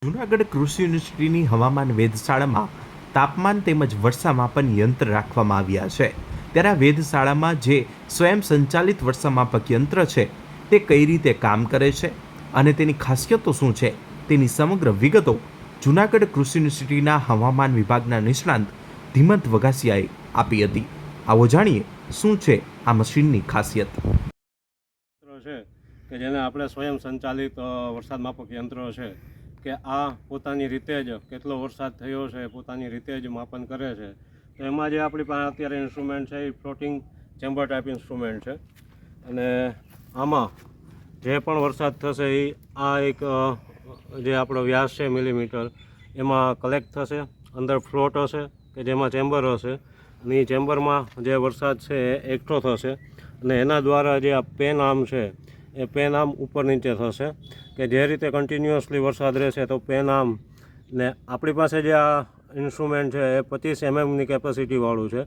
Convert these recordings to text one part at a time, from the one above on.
જૂનાગઢ કૃષિ યુનિવર્સિટીની હવામાન વેધશાળામાં તાપમાન તેમજ વર્ષા માપન યંત્ર રાખવામાં આવ્યા છે। ત્યારે આ વેધશાળામાં જે સ્વયં સંચાલિત વર્ષા માપક યંત્ર છે તે કઈ રીતે કામ કરે છે અને તેની ખાસિયતો શું છે તેની સમગ્ર વિગતો જૂનાગઢ કૃષિ યુનિવર્સિટીના હવામાન વિભાગના નિષ્ણાંત ધીમંત વઘાસિયાએ આપી હતી। આવો જાણીએ શું છે આ મશીનની ખાસિયત। છે કે જેને આપણે સ્વયં સંચાલિત વરસાદ માપક યંત્રો છે કે આ પોતાની રીતે જ કેટલો વરસાદ થયો છે પોતાની રીતે જ માપન કરે છે। તો એમાં જે આપણી પાસે અત્યારે ઇન્સ્ટ્રુમેન્ટ છે એ ફ્લોટિંગ ચેમ્બર ટાઈપ ઇન્સ્ટ્રુમેન્ટ છે અને આમાં જે પણ વરસાદ થશે એ આ એક જે આપણો વ્યાસ છે મિલીમીટર એમાં કલેક્ટ થશે, અંદર ફ્લોટ હશે કે જેમાં ચેમ્બર હશે અને એ ચેમ્બરમાં જે વરસાદ છે એ એકઠો થશે અને એના દ્વારા જે આ પેન આર્મ છે એ પેન આર્મ ઉપર નીચે થશે કે જે રીતે કન્ટિન્યુઅસલી વરસાદ રહેશે તો પેન આર્મ ને આપણી પાસે જે આ ઇન્સ્ટ્રુમેન્ટ છે એ 25 mmની કેપેસિટીવાળું છે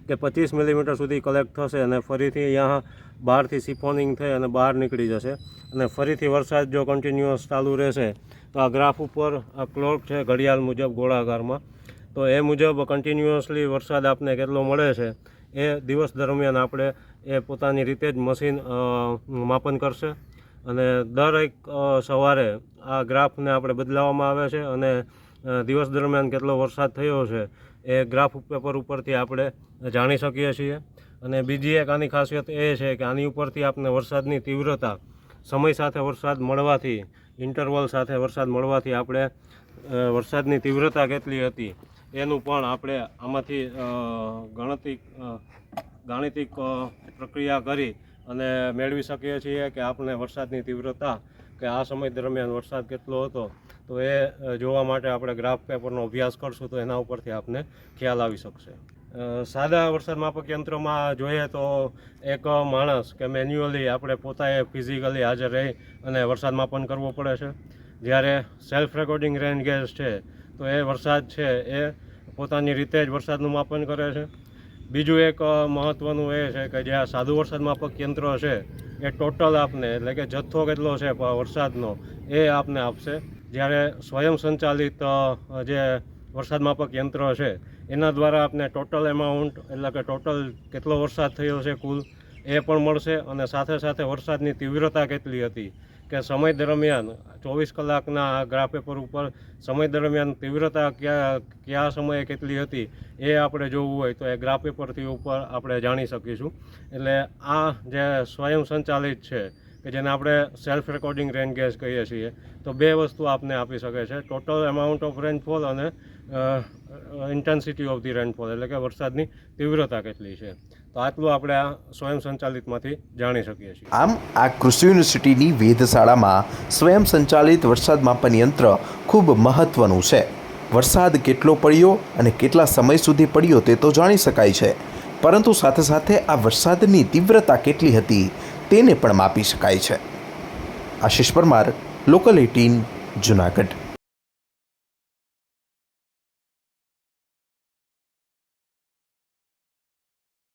કે 25 મિલીમીટર સુધી કલેક્ટ થશે અને ફરીથી અહીંયા બહારથી સિફોનિંગ થઈ અને બહાર નીકળી જશે અને ફરીથી વરસાદ જો કન્ટિન્યુઅસ ચાલુ રહેશે તો આ ગ્રાફ ઉપર આ ક્લોક છે ઘડિયાળ મુજબ ગોળાકારમાં, તો એ મુજબ કન્ટિન્યુઅસલી વરસાદ આપને કેટલો મળે છે એ દિવસ દરમિયાન આપણે એ પોતાની રીતે જ મશીન માપન કરશે અને દરેક સવારે આ ગ્રાફને આપણે બદલાવવામાં આવે છે અને દિવસ દરમિયાન કેટલો વરસાદ થયો છે એ ગ્રાફ પેપર ઉપરથી આપણે જાણી શકીએ છીએ। અને બીજી એક આની ખાસિયત એ છે કે આની ઉપરથી આપણે વરસાદની તીવ્રતા સમય સાથે વરસાદ મળવાથી ઇન્ટરવલ સાથે વરસાદ મળવાથી આપણે વરસાદની તીવ્રતા કેટલી હતી એનું પણ આપણે આમાંથી ગાણિતિક પ્રક્રિયા કરી અને મેળવી શકીએ છીએ કે આપણે વરસાદની તીવ્રતા કે આ સમય દરમિયાન વરસાદ કેટલો હતો તો એ જોવા માટે આપણે ગ્રાફ પેપરનો અભ્યાસ કરશું તો એના ઉપરથી આપને ખ્યાલ આવી શકશે। સાદા વરસાદ માપક યંત્રમાં જોઈએ તો એક માણસ કે મેન્યુઅલી આપણે પોતાએ ફિઝિકલી હાજર રહી અને વરસાદ માપન કરવો પડે છે, જ્યારે સેલ્ફ રેકોર્ડિંગ રેન ગેજ છે તો એ વરસાદ છે એ પોતાની રીતે જ વરસાદનું માપન કરે છે। બીજું એક મહત્ત્વનું એ છે કે જે આ સાદું વરસાદ માપક યંત્ર છે એ ટોટલ આપને એટલે કે જથ્થો કેટલો છે વરસાદનો એ આપને આપશે, જ્યારે સ્વયં સંચાલિત જે વરસાદ માપક યંત્ર છે એના દ્વારા આપને ટોટલ એમાઉન્ટ એટલે કે ટોટલ કેટલો વરસાદ થયો છે કુલ એ પણ મળશે અને સાથે સાથે વરસાદની તીવ્રતા કેટલી હતી કે સમય દરમિયાન 24 કલાકના ગ્રાફ પેપર ઉપર સમય દરમિયાન તીવ્રતા કયા સમયે કેટલી હતી એ આપણે જોવું હોય તો એ ગ્રાફ પેપરથી ઉપર આપણે જાણી શકીશું। એટલે આ જે સ્વયં સંચાલિત છે કે જેને આપણે સેલ્ફ રેકોર્ડિંગ રેન ગેજ કહીએ છીએ તો બે વસ્તુ આપને આપી શકે છે, ટોટલ એમાઉન્ટ ઓફ રેનફોલ અને ઇન્ટેન્સિટી ઓફ ધી રેનફોલ એટલે કે વરસાદની તીવ્રતા કેટલી છે। તો આટલું આપણે આ સ્વયં સંચાલિતમાંથી જાણી શકીએ છીએ। આમ આ કૃષિ યુનિવર્સિટીની વેધશાળામાં સ્વયં સંચાલિત વરસાદ માપન યંત્ર ખૂબ મહત્વનું છે। વરસાદ કેટલો પડ્યો અને કેટલા સમય સુધી પડ્યો તે તો જાણી શકાય છે, પરંતુ સાથે સાથે આ વરસાદની તીવ્રતા કેટલી હતી તેને પણ માપી શકાય છે। આશિષ પરમાર, લોકલ 18, જૂનાગઢ।